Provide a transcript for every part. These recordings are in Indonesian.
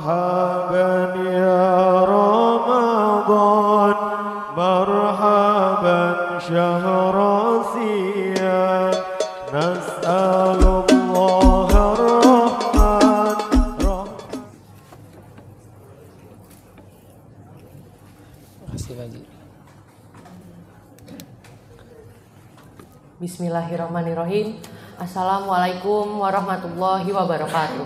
مرحبا يا رمضان مرحبا شهر صيام نسأل الله الرحمن Bismillahirrahmanirrahim. Assalamualaikum warahmatullahi wabarakatuh.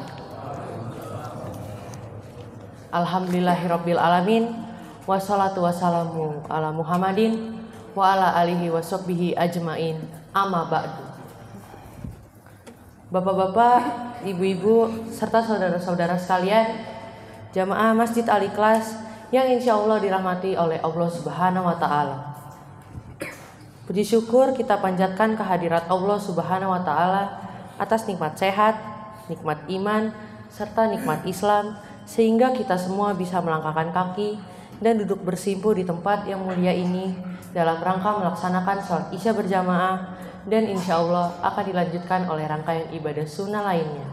Alhamdulillahirabbil alamin. Wassalatu wassalamu ala Muhammadin wa ala alihi washabbihi ajmain. Amma ba'du. Bapak-bapak, ibu-ibu, serta saudara-saudara sekalian, jamaah Masjid Al-Ikhlas yang insya Allah dirahmati oleh Allah Subhanahu wa Ta'ala. Puji syukur kita panjatkan kehadirat Allah Subhanahu wa Ta'ala atas nikmat sehat, nikmat iman, serta nikmat Islam, sehingga kita semua bisa melangkahkan kaki dan duduk bersimpuh di tempat yang mulia ini dalam rangka melaksanakan sholat isya berjamaah dan insya Allah akan dilanjutkan oleh rangkaian ibadah sunnah lainnya.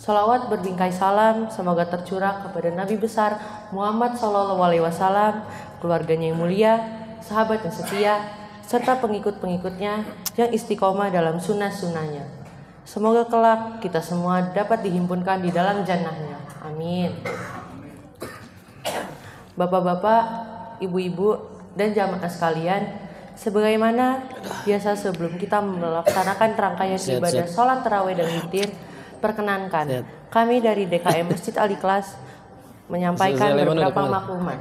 Salawat berbingkai salam semoga tercurah kepada Nabi besar Muhammad SAW, keluarganya yang mulia, sahabat yang setia, serta pengikut-pengikutnya yang istiqomah dalam sunnah-sunnahnya. Semoga kelak kita semua dapat dihimpunkan di dalam jannahnya. Amin. Bapak-bapak, ibu-ibu, dan jamaah sekalian, sebagaimana biasa sebelum kita melaksanakan rangkaian ibadah sholat tarawih dan witir, perkenankan kami dari DKM Masjid Al-Ikhlas menyampaikan beberapa maklumat.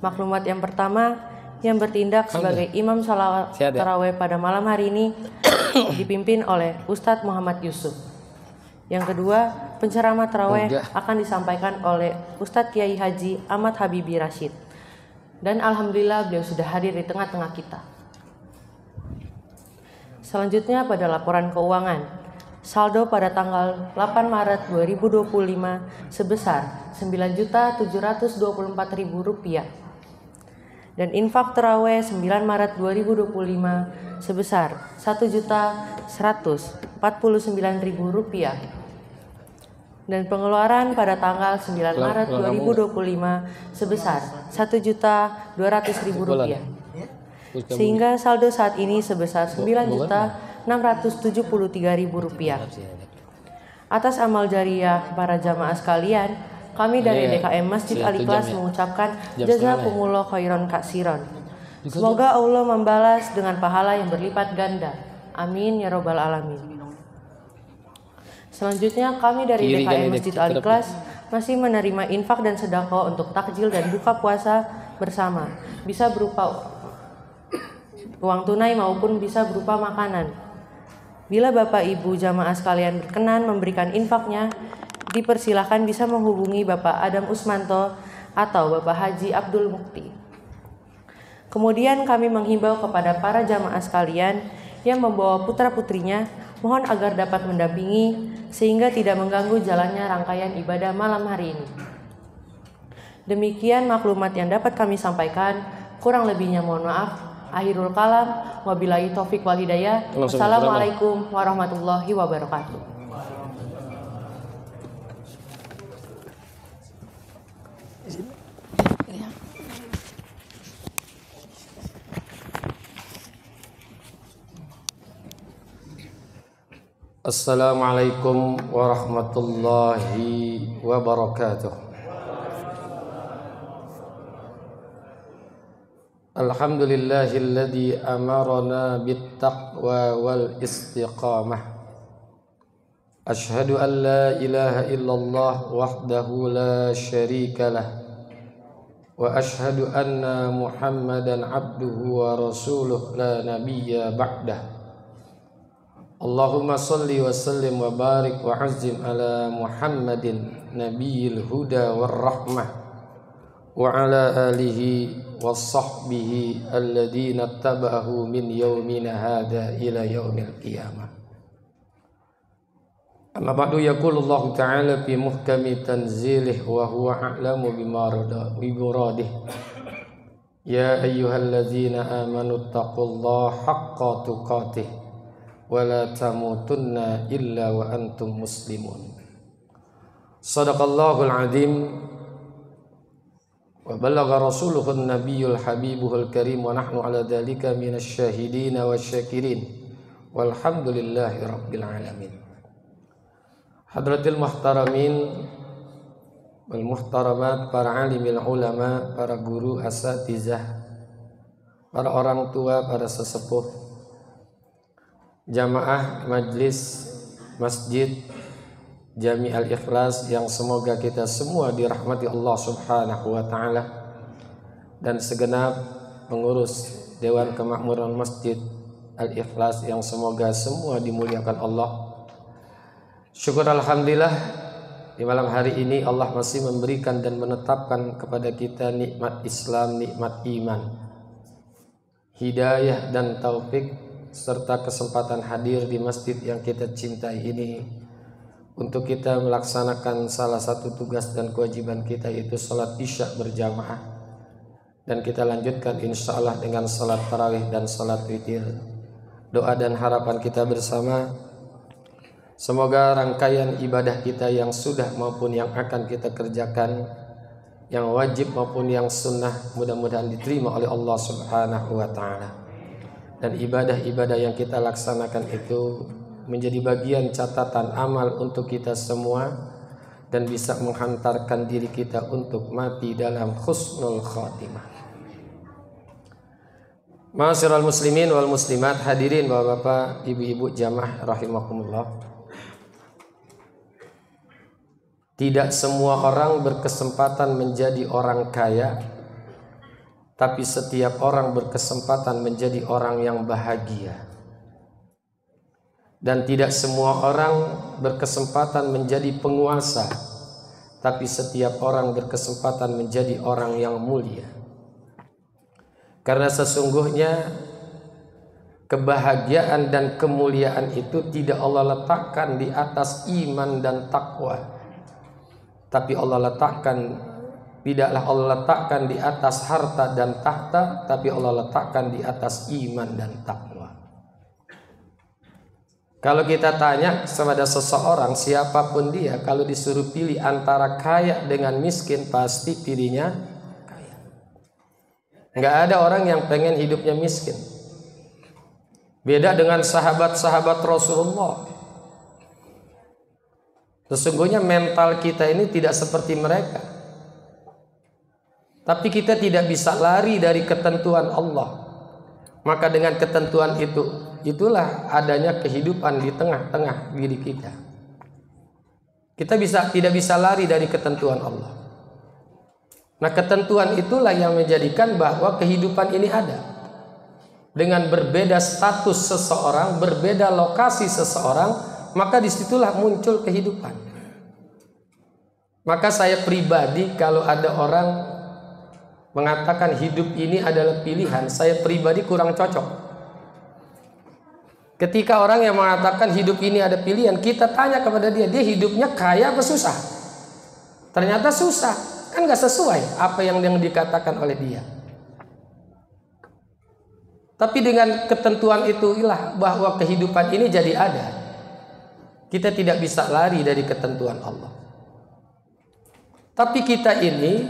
Maklumat yang pertama, yang bertindak sebagai imam salawat tarawih pada malam hari ini dipimpin oleh Ustadz Muhammad Yusuf. Yang kedua, penceramah tarawih akan disampaikan oleh Ustadz Kiai Haji Ahmad Habibi Rashid. Dan alhamdulillah beliau sudah hadir di tengah-tengah kita. Selanjutnya pada laporan keuangan, saldo pada tanggal 8 Maret 2025 sebesar Rp9.724.000 dan infak tarawih 9 Maret 2025 sebesar Rp1.149.000 dan pengeluaran pada tanggal 9 Maret 2025 sebesar Rp1.200.000 sehingga saldo saat ini sebesar Rp9.673.000. Atas amal jariah para jamaah sekalian, kami dari DKM Masjid Al-Ikhlas mengucapkan jazakumullah khairan katsiran. Semoga Allah membalas dengan pahala yang berlipat ganda. Amin ya robbal alamin. Selanjutnya kami dari DKM Masjid Al-Ikhlas masih menerima infak dan sedekah untuk takjil dan buka puasa bersama. Bisa berupa uang tunai maupun bisa berupa makanan. Bila Bapak Ibu jamaah sekalian berkenan memberikan infaknya, dipersilahkan bisa menghubungi Bapak Adam Usmanto atau Bapak Haji Abdul Mukti. Kemudian kami menghimbau kepada para jamaah sekalian yang membawa putra-putrinya, mohon agar dapat mendampingi sehingga tidak mengganggu jalannya rangkaian ibadah malam hari ini. Demikian maklumat yang dapat kami sampaikan, kurang lebihnya mohon maaf. Akhirul kalam, wabillahi taufik wal hidayah. Wassalamualaikum warahmatullahi wabarakatuh. Assalamualaikum warahmatullahi wabarakatuh. Alhamdulillahilladzi amarana bittaqwa wal istiqamah. Ashhadu an la ilaha illallah wahdahu la syarika lah. Wa ashhadu anna Muhammadan abduhu wa rasuluh la nabiyya ba'dah. Allahumma salli wa sallim wa barik wa azim ala Muhammadin nabiyil huda war rahmah wa ala alihi wa sahbihi alladhina taba'ahu min yawmina hadha ila yawmil qiyamah. Amma ba'du, yaqulu Allah ta'ala fi muhkami tanzilih wa huwa a'lamu bimuradih. Ya ayyuhalladzina amanu taqullaha haqqa tuqatih wa la tamutunna illa wa antum muslimun. Sadaqallahul azim wa balagha rasuluhun nabiyyul habibuhul karim wa nahnu ala dzalika minasy syahidin wasyakirin walhamdulillahi rabbil alamin. Hadratil muhtaramin wal muhtaramat, para alimil ulama, para guru asatizah, para orang tua, para sesepuh, jamaah majlis masjid Jami Al-Ikhlas yang semoga kita semua dirahmati Allah Subhanahu wa taala, dan segenap pengurus Dewan Kemakmuran Masjid Al-Ikhlas yang semoga semua dimuliakan Allah. Syukur alhamdulillah, di malam hari ini Allah masih memberikan dan menetapkan kepada kita nikmat Islam, nikmat iman, hidayah dan taufik, serta kesempatan hadir di masjid yang kita cintai ini untuk kita melaksanakan salah satu tugas dan kewajiban kita, yaitu salat isya berjamaah, dan kita lanjutkan insya Allah dengan salat tarawih dan salat witir. Doa dan harapan kita bersama, semoga rangkaian ibadah kita yang sudah maupun yang akan kita kerjakan, yang wajib maupun yang sunnah, mudah-mudahan diterima oleh Allah Subhanahu wa taala, dan ibadah-ibadah yang kita laksanakan itu menjadi bagian catatan amal untuk kita semua dan bisa menghantarkan diri kita untuk mati dalam husnul khatimah. Ma'asyiral muslimin wal muslimat, hadirin bapak-bapak, ibu-ibu jamaah rahimakumullah. Tidak semua orang berkesempatan menjadi orang kaya, tapi setiap orang berkesempatan menjadi orang yang bahagia. Dan tidak semua orang berkesempatan menjadi penguasa, tapi setiap orang berkesempatan menjadi orang yang mulia. Karena sesungguhnya kebahagiaan dan kemuliaan itu tidak Allah letakkan di atas iman dan takwa, tapi tidaklah Allah letakkan di atas harta dan tahta, tapi Allah letakkan di atas iman dan takwa. Kalau kita tanya kepada seseorang, siapapun dia, kalau disuruh pilih antara kaya dengan miskin, pasti pilihnya kaya. Nggak ada orang yang pengen hidupnya miskin. Beda dengan sahabat-sahabat Rasulullah. Sesungguhnya mental kita ini tidak seperti mereka. Tapi kita tidak bisa lari dari ketentuan Allah. Maka dengan ketentuan itulah adanya kehidupan di tengah-tengah diri kita. Kita tidak bisa lari dari ketentuan Allah. Nah, ketentuan itulah yang menjadikan bahwa kehidupan ini ada. Dengan berbeda status seseorang, berbeda lokasi seseorang, maka disitulah muncul kehidupan. Maka saya pribadi, kalau ada orang mengatakan hidup ini adalah pilihan, saya pribadi kurang cocok. Ketika orang yang mengatakan hidup ini ada pilihan, kita tanya kepada dia hidupnya kaya apa susah? Ternyata susah, kan gak sesuai apa yang dikatakan oleh dia. Tapi dengan ketentuan itulah bahwa kehidupan ini jadi ada. Kita tidak bisa lari dari ketentuan Allah. Tapi kita ini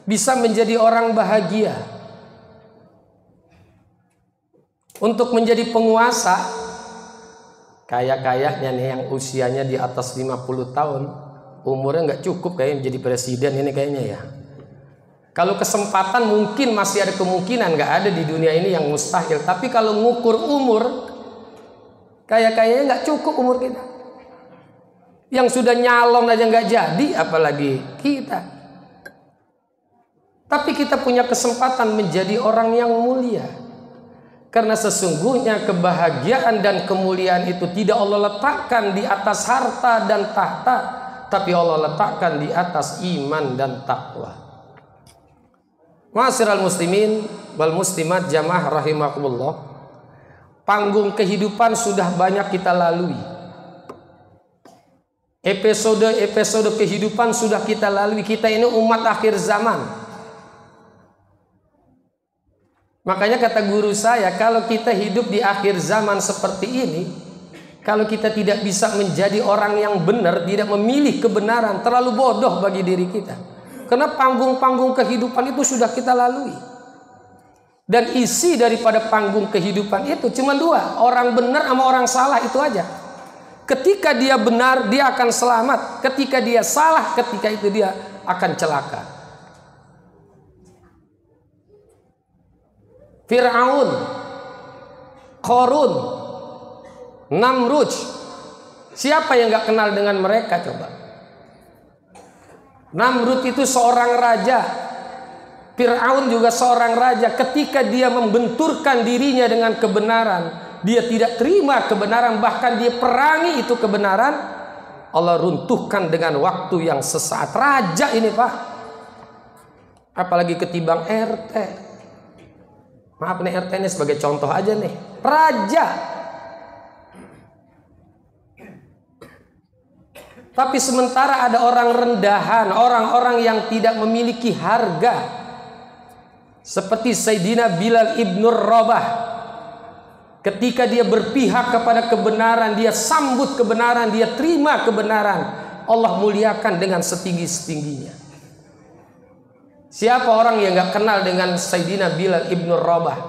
bisa menjadi orang bahagia. Untuk menjadi penguasa, kaya-kayanya nih yang usianya di atas 50 tahun, umurnya nggak cukup kayaknya menjadi presiden ini kayaknya ya. Kalau kesempatan mungkin masih ada kemungkinan, nggak ada di dunia ini yang mustahil. Tapi kalau ngukur umur, kaya-kayanya nggak cukup umur kita. Yang sudah nyalon aja nggak jadi, apalagi kita. Tapi kita punya kesempatan menjadi orang yang mulia. Karena sesungguhnya kebahagiaan dan kemuliaan itu tidak Allah letakkan di atas harta dan tahta, tapi Allah letakkan di atas iman dan takwa. Ma'asyiral muslimin wal muslimat jamaah rahimakumullah. Panggung kehidupan sudah banyak kita lalui. Episode kehidupan sudah kita lalui. Kita ini umat akhir zaman. Makanya kata guru saya, kalau kita hidup di akhir zaman seperti ini, Kalau kita tidak bisa menjadi orang yang benar, tidak memilih kebenaran, terlalu bodoh bagi diri kita. Karena panggung-panggung kehidupan itu sudah kita lalui. Dan isi daripada panggung kehidupan itu cuma dua, orang benar sama orang salah, itu aja. Ketika dia benar, dia akan selamat. Ketika dia salah, ketika itu dia akan celaka. Fir'aun, Qarun, Namrud, siapa yang gak kenal dengan mereka coba? Namrud itu seorang raja, Fir'aun juga seorang raja. Ketika dia membenturkan dirinya dengan kebenaran, dia tidak terima kebenaran, bahkan dia perangi itu kebenaran, Allah runtuhkan dengan waktu yang sesaat. Raja ini Pak, apalagi ketimbang RT. Maaf nih, RT ini sebagai contoh aja nih. Raja. Tapi sementara ada orang rendahan, orang-orang yang tidak memiliki harga, seperti Sayyidina Bilal ibn Rabah. Ketika dia berpihak kepada kebenaran, dia sambut kebenaran, dia terima kebenaran, Allah muliakan dengan setinggi-setingginya. Siapa orang yang gak kenal dengan Sayyidina Bilal ibn Rabah?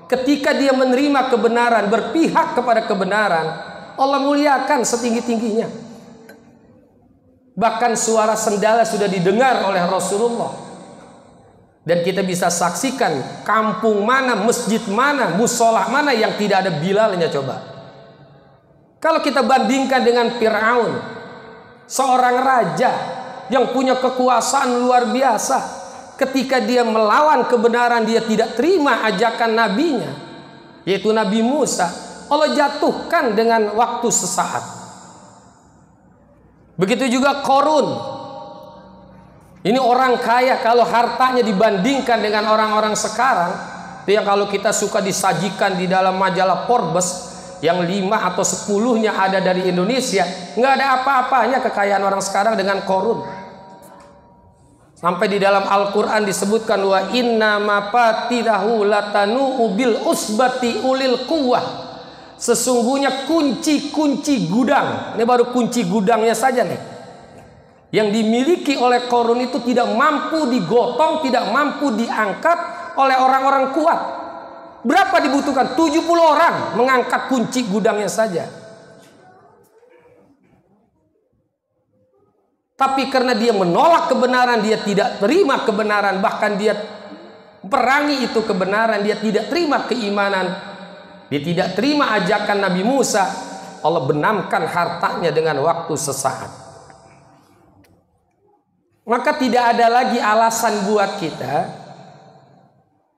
Ketika dia menerima kebenaran, berpihak kepada kebenaran, Allah muliakan setinggi-tingginya. Bahkan suara sendala sudah didengar oleh Rasulullah. Dan kita bisa saksikan kampung mana, masjid mana, musola mana yang tidak ada Bilalnya coba. Kalau kita bandingkan dengan Fir'aun, seorang raja yang punya kekuasaan luar biasa, ketika dia melawan kebenaran, dia tidak terima ajakan nabinya, yaitu Nabi Musa, Allah jatuhkan dengan waktu sesaat. Begitu juga Qarun. Ini orang kaya, kalau hartanya dibandingkan dengan orang-orang sekarang, itu yang kalau kita suka disajikan di dalam majalah Forbes, yang 5 atau 10-nya ada dari Indonesia, nggak ada apa-apanya kekayaan orang sekarang dengan Qarun. Sampai di dalam Al-Quran disebutkan, wa inna mafatihahu latanu bil usbati ulil quwwah. Sesungguhnya kunci-kunci gudang, ini baru kunci gudangnya saja nih, yang dimiliki oleh Qarun itu tidak mampu digotong, tidak mampu diangkat oleh orang-orang kuat. Berapa dibutuhkan? 70 orang mengangkat kunci gudangnya saja. Tapi karena dia menolak kebenaran, dia tidak terima kebenaran, bahkan dia perangi itu kebenaran, dia tidak terima keimanan, dia tidak terima ajakan Nabi Musa, Allah benamkan hartanya dengan waktu sesaat. Maka tidak ada lagi alasan buat kita,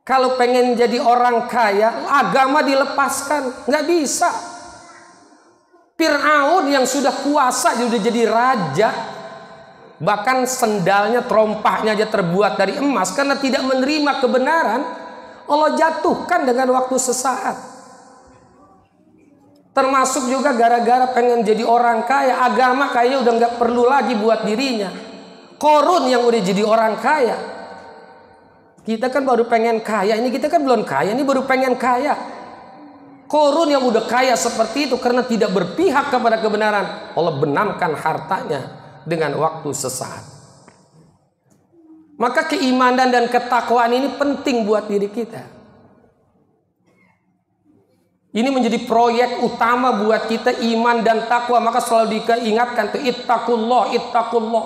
kalau pengen jadi orang kaya, agama dilepaskan. Nggak bisa. Fir'aun yang sudah kuasa, sudah jadi raja, bahkan sendalnya, terompahnya aja terbuat dari emas, karena tidak menerima kebenaran, Allah jatuhkan dengan waktu sesaat. Termasuk juga gara-gara pengen jadi orang kaya, agama kayaknya udah nggak perlu lagi buat dirinya. Qarun yang udah jadi orang kaya, kita kan baru pengen kaya, ini kita kan belum kaya, ini baru pengen kaya. Qarun yang udah kaya seperti itu karena tidak berpihak kepada kebenaran, Allah benamkan hartanya dengan waktu sesaat. Maka keimanan dan ketakwaan ini penting buat diri kita. Ini menjadi proyek utama buat kita, iman dan takwa. Maka selalu diingatkan tuh, ittaqullah, ittaqullah,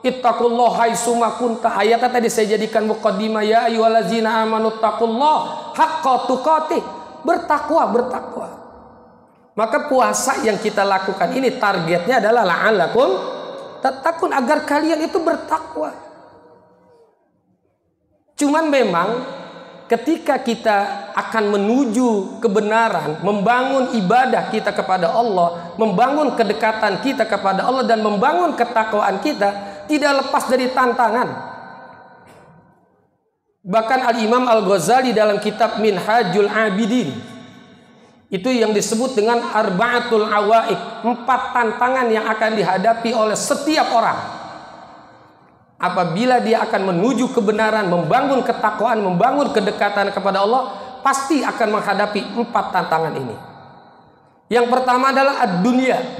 ittaqullah haitsuma kunta. Ayatnya tadi saya jadikan muqaddimah, ya ayyuhallazina amanu taqullah haqqa tuqatih. Bertakwa, bertakwa. Maka puasa yang kita lakukan ini targetnya adalah la'allakum tattaqun, agar kalian itu bertakwa. Cuman memang ketika kita akan menuju kebenaran, membangun ibadah kita kepada Allah, membangun kedekatan kita kepada Allah, dan membangun ketakwaan kita, tidak lepas dari tantangan. Bahkan Al-Imam Al-Ghazali dalam kitab Minhajul Abidin, itu yang disebut dengan Arba'atul Awa'iq, 4 tantangan yang akan dihadapi oleh setiap orang apabila dia akan menuju kebenaran, membangun ketakwaan, membangun kedekatan kepada Allah, pasti akan menghadapi 4 tantangan ini. Yang pertama adalah dunia.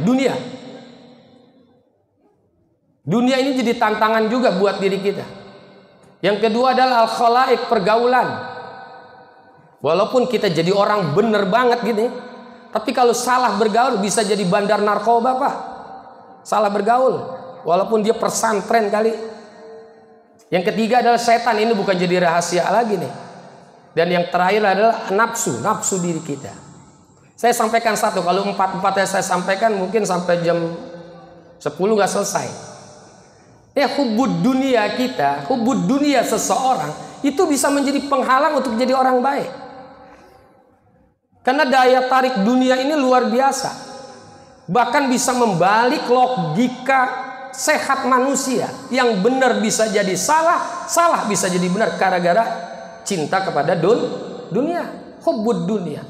Dunia ini jadi tantangan juga buat diri kita. Yang kedua adalah al-khalaik, pergaulan. Walaupun kita jadi orang bener banget gini, tapi kalau salah bergaul bisa jadi bandar narkoba, Pak. Salah bergaul, walaupun dia pesantren kali. Yang ketiga adalah setan, ini bukan jadi rahasia lagi nih. Dan yang terakhir adalah nafsu diri kita. Saya sampaikan satu, kalau empat-empatnya saya sampaikan mungkin sampai jam 10 nggak selesai. Ya, hubud dunia kita, hubud dunia seseorang itu bisa menjadi penghalang untuk jadi orang baik. Karena daya tarik dunia ini luar biasa. Bahkan bisa membalik logika sehat manusia. Yang benar bisa jadi salah, salah bisa jadi benar gara-gara cinta kepada dunia, hubud dunia.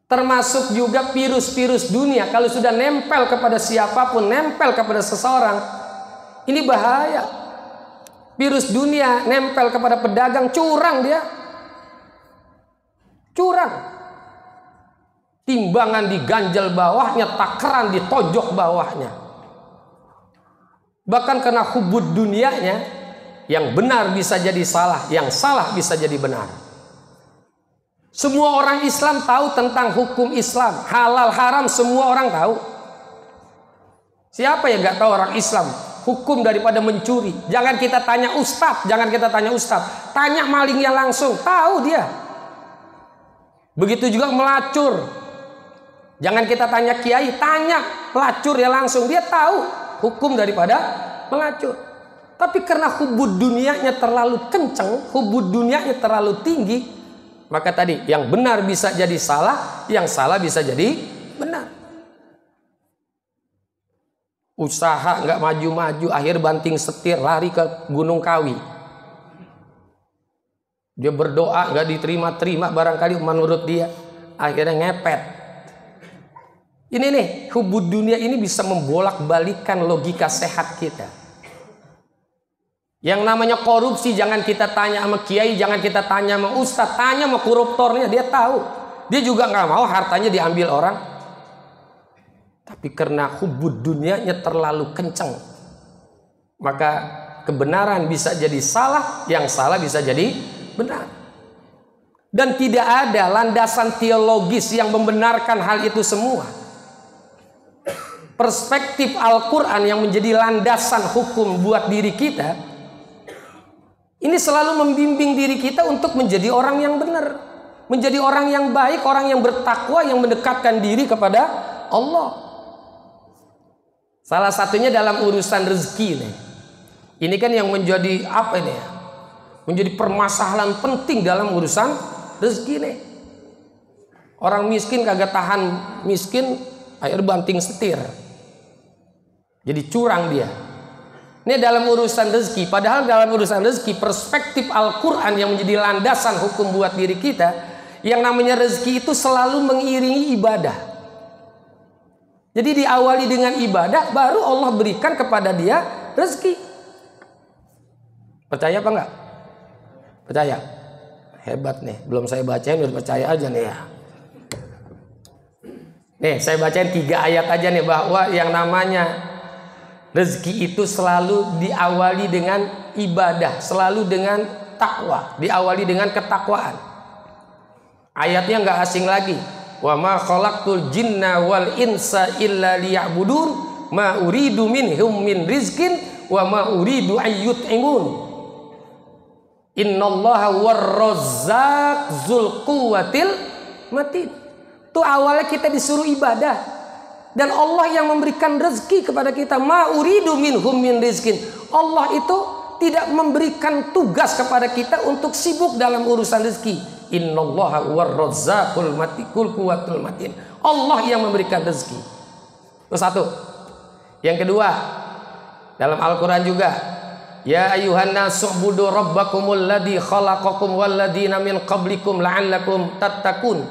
Termasuk juga virus-virus dunia. Kalau sudah nempel kepada siapapun, nempel kepada seseorang, ini bahaya. Virus dunia nempel kepada pedagang, curang dia. Curang. Timbangan diganjal bawahnya, takaran ditojok bawahnya. Bahkan karena hubud dunianya, yang benar bisa jadi salah, yang salah bisa jadi benar. Semua orang Islam tahu tentang hukum Islam, halal haram semua orang tahu. Siapa yang nggak tahu orang Islam? Hukum daripada mencuri. Jangan kita tanya ustadz, tanya malingnya langsung, tahu dia. Begitu juga melacur. Jangan kita tanya kiai, tanya pelacur ya langsung, dia tahu hukum daripada pelacur. Tapi karena hubud dunianya terlalu kencang, hubud dunianya terlalu tinggi, maka tadi yang benar bisa jadi salah, yang salah bisa jadi benar. Usaha nggak maju-maju, akhir banting setir, lari ke Gunung Kawi. Dia berdoa nggak diterima-terima, barangkali menurut dia, akhirnya ngepet. Ini nih, hubud dunia ini bisa membolak-balikan logika sehat kita. Yang namanya korupsi jangan kita tanya sama kiai, jangan kita tanya sama ustadz, tanya sama koruptornya, dia tahu. Dia juga nggak mau hartanya diambil orang. Tapi karena hubud dunianya terlalu kencang, maka kebenaran bisa jadi salah, yang salah bisa jadi benar. Dan tidak ada landasan teologis yang membenarkan hal itu semua. Perspektif Al-Quran yang menjadi landasan hukum buat diri kita, ini selalu membimbing diri kita untuk menjadi orang yang benar, menjadi orang yang baik, orang yang bertakwa, yang mendekatkan diri kepada Allah. Salah satunya dalam urusan rezeki nih. Ini kan yang menjadi apa ini ya? Menjadi permasalahan penting dalam urusan rezeki nih. Orang miskin kagak tahan miskin, akhir banting setir. Jadi curang dia. Ini dalam urusan rezeki. Padahal dalam urusan rezeki, perspektif Al-Quran yang menjadi landasan hukum buat diri kita, yang namanya rezeki itu selalu mengiringi ibadah. Jadi diawali dengan ibadah, baru Allah berikan kepada dia rezeki. Percaya apa enggak? Percaya? Hebat nih. Belum saya bacain udah percaya aja nih ya. Nih saya bacain 3 ayat aja nih, bahwa yang namanya rezeki itu selalu diawali dengan ibadah, selalu dengan takwa, diawali dengan ketakwaan. Ayatnya nggak asing lagi. Wa ma khalaqtul jinna wal insa illa liya'budun ma uridu minhum min rizqin wa ma uridu ayyut'imun. Innallaha war-razzaq dzul quwwatil matin. Itu awalnya kita disuruh ibadah. Dan Allah yang memberikan rezeki kepada kita. Ma uridu minhum min rizqin. Allah itu tidak memberikan tugas kepada kita untuk sibuk dalam urusan rezeki. Innallaha war-razzaqul matikul quwwatul matin. Allah yang memberikan rezeki. Itu satu. Yang kedua, dalam Al-Quran juga, ya ayyuhan nasu ubudu rabbakumul ladzi khalaqakum wal ladzina min qablikum la'allakum tattaqun.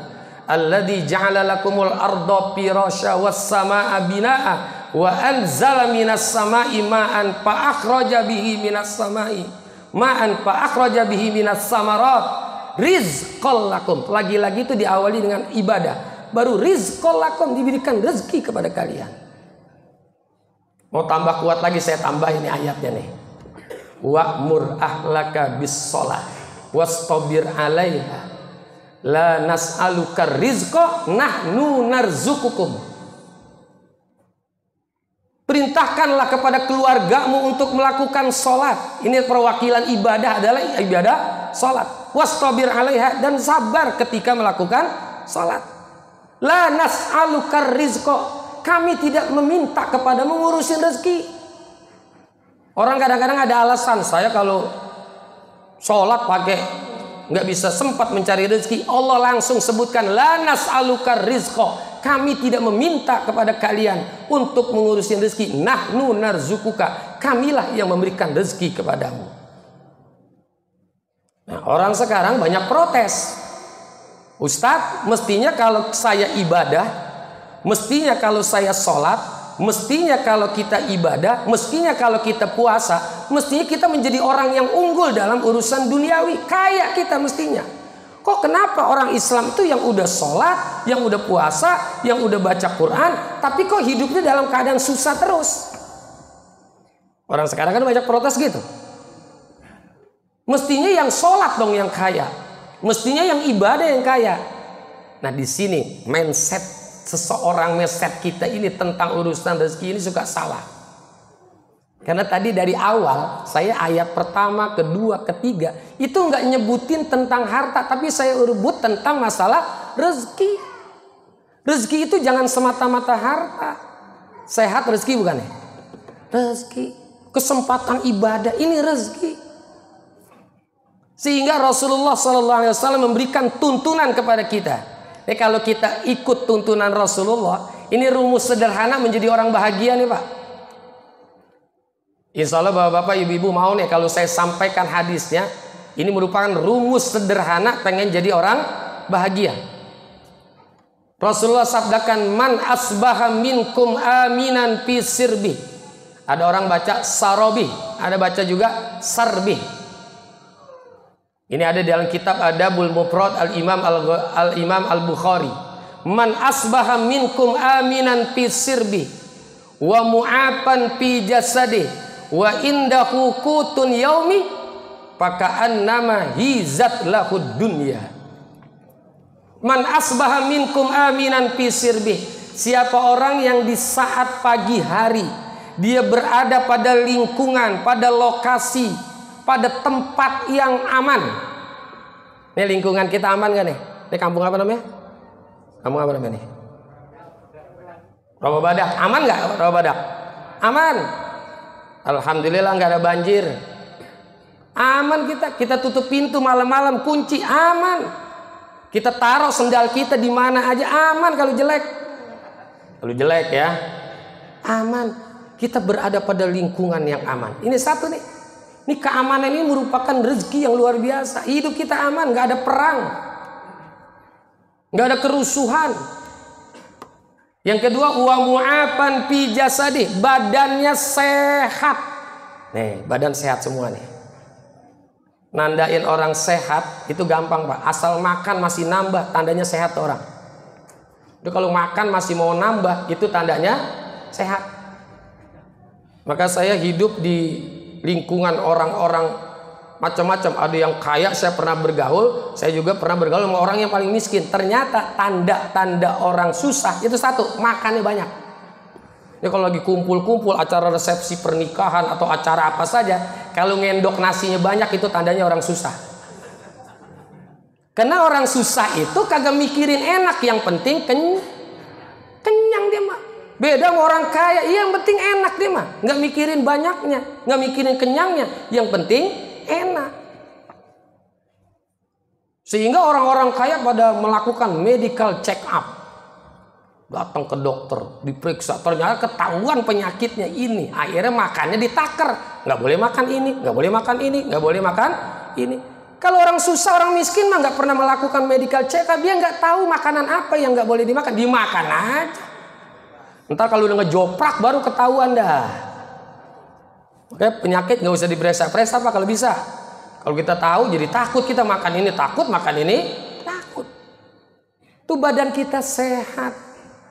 Alladzi ja'ala lakumul arda firasya was samaa binaa wa anzala minas samai ma'an fa akhraja bihi minas samai ma'an fa akhraja bihi minas samarat rizqal lakum. Lagi-lagi itu diawali dengan ibadah. baru rizqan lakum, diberikan rezeki kepada kalian. Mau tambah kuat lagi, saya tambah ini ayatnya nih. Wa'mur ahlaka bis shalah wastabir 'alaiha la nas'aluka rizqa nahnu narzuqukum. Perintahkanlah kepada keluargamu untuk melakukan sholat. Ini perwakilan ibadah adalah ibadah sholat. Wastabir 'alaiha, dan sabar ketika melakukan sholat. La nas'aluka rizqa, kami tidak meminta kepada mengurusin rezeki. Orang kadang-kadang ada alasan, saya kalau sholat pakai nggak bisa sempat mencari rezeki. Allah langsung sebutkan la nas'aluka rizqa, kami tidak meminta kepada kalian untuk mengurusin rezeki. Nahnu narzukuka, kamilah yang memberikan rezeki kepadamu. Nah, orang sekarang banyak protes. Ustadz, mestinya kalau saya ibadah, mestinya kalau saya sholat, mestinya kalau kita ibadah, mestinya kalau kita puasa, mestinya kita menjadi orang yang unggul dalam urusan duniawi, kaya kita mestinya. Kok kenapa orang Islam itu yang udah sholat, yang udah puasa, yang udah baca Quran, tapi kok hidupnya dalam keadaan susah terus? Orang sekarang kan banyak protes gitu. Mestinya yang sholat dong yang kaya, mestinya yang ibadah yang kaya. Nah, di sini mindset seseorang, mindset kita ini tentang urusan rezeki ini suka salah. Karena tadi dari awal saya ayat pertama, kedua, ketiga itu nggak nyebutin tentang harta, tapi saya urbut tentang masalah rezeki. Rezeki itu jangan semata-mata harta. Sehat rezeki bukan ya? Rezeki. Kesempatan ibadah ini rezeki. Sehingga Rasulullah SAW memberikan tuntunan kepada kita. Kalau kita ikut tuntunan Rasulullah, ini rumus sederhana menjadi orang bahagia nih Pak. Insya Allah bapak-bapak, ibu-ibu mau nih kalau saya sampaikan hadisnya. Ini merupakan rumus sederhana pengen jadi orang bahagia. Rasulullah sabdakan, man asbaha minkum aminan fi sirbi. Ada orang baca sarobi, ada baca juga sarbi. Ini ada dalam kitab Adabul Mufrad Al-Imam Al-Bukhari. Man asbaha minkum aminan fi sirbi wa mu'afan fi jasadi wa indahu qutun yaumi faka'annama hizat lahud dunya. Man asbaha minkum aminan fi sirbi, siapa orang yang di saat pagi hari dia berada pada lingkungan, pada lokasi, pada tempat yang aman. Ini lingkungan kita aman gak nih? Ini kampung apa namanya? Kampung apa namanya nih? Rawabadak. Aman gak Rawabadak? Aman. Alhamdulillah gak ada banjir. Aman kita. Kita tutup pintu malam-malam, kunci, aman. Kita taruh sendal kita di mana aja, aman. Kalau jelek. Kalau jelek ya, aman. Kita berada pada lingkungan yang aman. Ini satu nih. Ini keamanan ini merupakan rezeki yang luar biasa. Hidup kita aman, nggak ada perang, nggak ada kerusuhan. Yang kedua, wa mu'afan fi jasadi, badannya sehat. Nih, badan sehat semua nih. Nandain orang sehat itu gampang Pak. Asal makan masih nambah, tandanya sehat orang. Jadi kalau makan masih mau nambah, itu tandanya sehat. Maka saya hidup di lingkungan orang-orang macam-macam. Ada yang kaya, saya pernah bergaul. Saya juga pernah bergaul sama orang yang paling miskin. Ternyata tanda-tanda orang susah itu satu, makannya banyak. Ini kalau lagi kumpul-kumpul, acara resepsi pernikahan atau acara apa saja, kalau ngendok nasinya banyak, itu tandanya orang susah. Karena orang susah itu kagak mikirin enak, yang penting kenyang dia mah. Beda sama orang kaya, yang penting enak dia mah, nggak mikirin banyaknya, nggak mikirin kenyangnya, yang penting enak. Sehingga orang-orang kaya pada melakukan medical check up, datang ke dokter, diperiksa, ternyata ketahuan penyakitnya ini, akhirnya makannya ditaker, nggak boleh makan ini, nggak boleh makan ini, nggak boleh makan ini. Kalau orang susah, orang miskin mah nggak pernah melakukan medical check up, dia nggak tahu makanan apa yang nggak boleh dimakan, dimakan aja. Ntar kalau udah ngejoprak baru ketahuan dah. Oke, penyakit nggak usah diperiksa-periksa Pak kalau bisa. Kalau kita tahu jadi takut, kita makan ini takut, makan ini takut. Tuh badan kita sehat.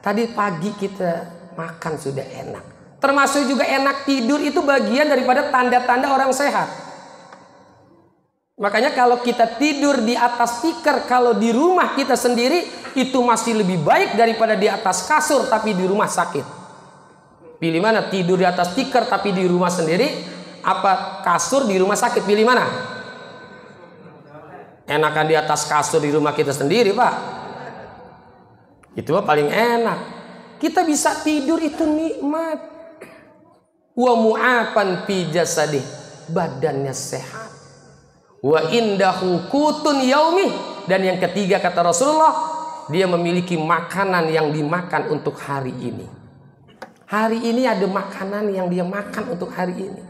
Tadi pagi kita makan sudah enak. Termasuk juga enak tidur, itu bagian daripada tanda-tanda orang sehat. Makanya kalau kita tidur di atas tikar, kalau di rumah kita sendiri, itu masih lebih baik daripada di atas kasur tapi di rumah sakit. Pilih mana? Tidur di atas tikar tapi di rumah sendiri, apa kasur di rumah sakit? Pilih mana? Enakan di atas kasur di rumah kita sendiri, Pak. Itu paling enak. Kita bisa tidur itu nikmat. Wa mu'afan fi jasadih, badannya sehat. Wa indahu qutun yaumi, dan yang ketiga kata Rasulullah, dia memiliki makanan yang dimakan untuk hari ini. Hari ini ada makanan yang dia makan untuk hari ini.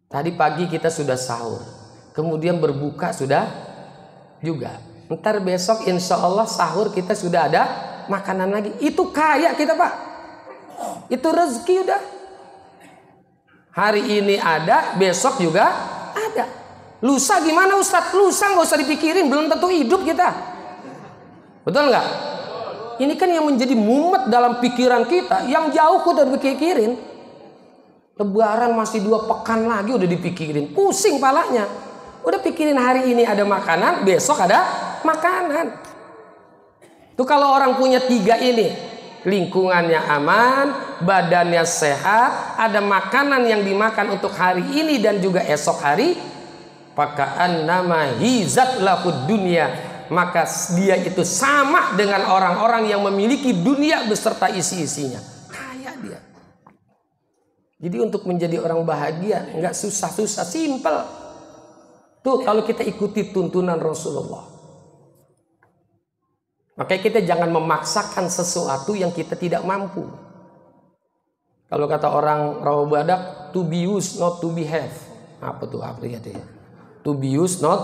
Tadi pagi kita sudah sahur, kemudian berbuka sudah juga. Ntar besok insya Allah sahur kita sudah ada makanan lagi. Itu kaya kita, Pak. Itu rezeki udah. Hari ini ada, besok juga ada. Lusa gimana Ustadz? Lusa nggak usah dipikirin, belum tentu hidup kita. Betul nggak? Ini kan yang menjadi mumet dalam pikiran kita, yang jauh udah dipikirin. Lebaran masih 2 pekan lagi udah dipikirin, pusing palanya. Udah pikirin hari ini ada makanan, besok ada makanan. Tuh kalau orang punya 3 ini, lingkungannya aman, badannya sehat, ada makanan yang dimakan untuk hari ini dan juga esok hari, pakaan nama hizat lahud dunia, maka dia itu sama dengan orang-orang yang memiliki dunia beserta isi-isinya. Kaya dia. Jadi untuk menjadi orang bahagia nggak susah-susah, simple. Tuh kalau kita ikuti tuntunan Rasulullah. Makanya kita jangan memaksakan sesuatu yang kita tidak mampu. Kalau kata orang Rawa Badak, to be used not to be have. Apa tuh artinya? To be used not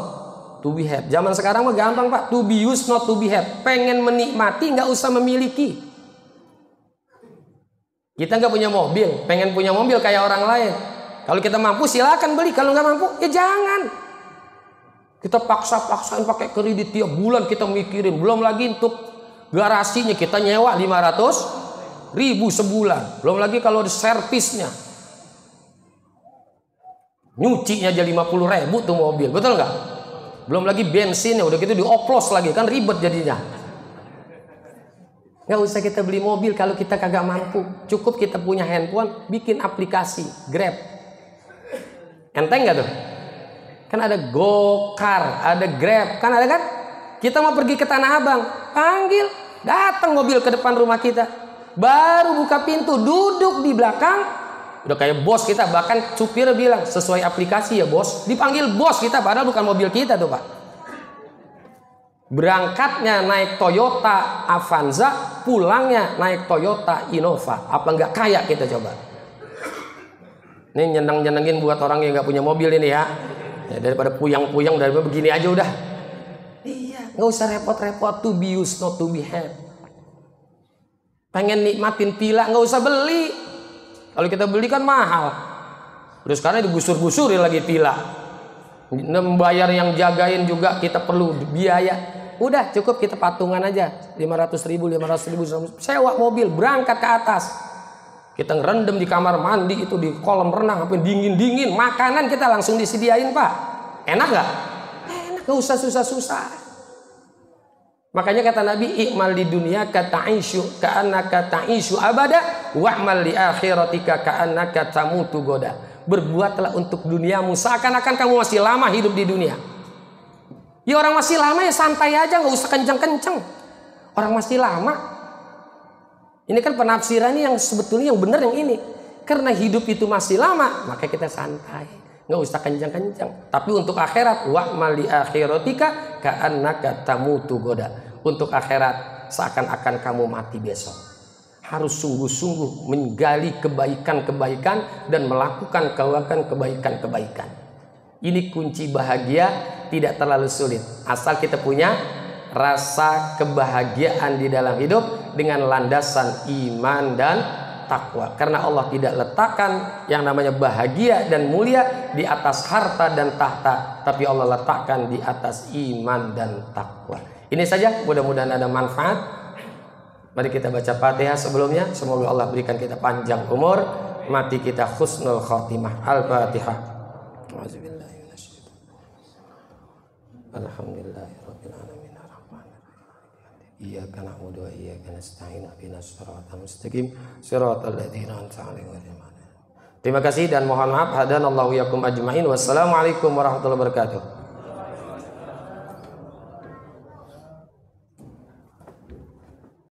to be have. Zaman sekarang mah gampang, Pak. To be used not to be have. Pengen menikmati nggak usah memiliki. Kita nggak punya mobil, pengen punya mobil kayak orang lain. Kalau kita mampu silakan beli, kalau nggak mampu ya jangan. Kita paksain pakai kredit tiap bulan kita mikirin. Belum lagi untuk garasinya kita nyewa 500.000 sebulan. Belum lagi kalau ada servisnya. Nyucinya aja 50.000 tuh mobil, betul nggak? Belum lagi bensinnya, udah gitu dioplos lagi, kan ribet jadinya. Nggak usah kita beli mobil kalau kita kagak mampu. Cukup kita punya handphone, bikin aplikasi Grab. Enteng nggak tuh? Kan ada Gokar, ada Grab, kan ada kan? Kita mau pergi ke Tanah Abang, panggil, datang mobil ke depan rumah kita. Baru buka pintu, duduk di belakang, udah kayak bos kita. Bahkan supir bilang, sesuai aplikasi ya bos. Dipanggil bos kita, padahal bukan mobil kita tuh, Pak. Berangkatnya naik Toyota Avanza, pulangnya naik Toyota Innova. Apa nggak kaya kita coba? Ini nyeneng-nyenengin buat orang yang nggak punya mobil ini ya. Ya, daripada puyang-puyang, daripada begini aja udah. Iya, nggak usah repot-repot. To be used not to be had. Pengen nikmatin pila, nggak usah beli. Kalau kita beli kan mahal. Terus sekarang digusur-gusurin lagi pila. Membayar yang jagain juga kita perlu biaya. Udah cukup kita patungan aja 500.000 sewa mobil, berangkat ke atas. Kita ngerendam di kamar mandi itu, di kolam renang sampai dingin-dingin. Makanan kita langsung disediain, Pak. Enak nggak? Enak, nggak usah susah-susah. Makanya kata Nabi, i'mal di dunia kata'ishu ka'annaka ta'ishu abada wa'mal li akhiratika ka'annaka tamutu goda. Berbuatlah untuk duniamu seakan-akan kamu masih lama hidup di dunia. Ya orang masih lama ya santai aja, nggak usah kenceng-kenceng. Orang masih lama. Ini kan penafsirannya yang sebetulnya yang benar yang ini. Karena hidup itu masih lama, maka kita santai, nggak usah kenceng-kenceng. Tapi untuk akhirat, wa'mal li akhiratika ka'annaka tamutu goda. Untuk akhirat seakan-akan kamu mati besok. Harus sungguh-sungguh menggali kebaikan-kebaikan dan melakukan kebaikan-kebaikan. Ini kunci bahagia, tidak terlalu sulit. Asal kita punya rasa kebahagiaan di dalam hidup dengan landasan iman dan takwa. Karena Allah tidak letakkan yang namanya bahagia dan mulia di atas harta dan tahta, tapi Allah letakkan di atas iman dan takwa. Ini saja, mudah-mudahan ada manfaat. Mari kita baca Fatihah sebelumnya. Semoga Allah berikan kita panjang umur, mati kita husnul khotimah. Al-Fatihah. Alhamdulillahirabbil alamin. Iyyaka na'budu wa iyyaka nasta'in. Ihdinas siratal mustaqim. Siratal ladzina an'amta 'alaihim. Terima kasih dan mohon maaf. Hadanallahu yakum ajmain. Wassalamualaikum warahmatullahi wabarakatuh.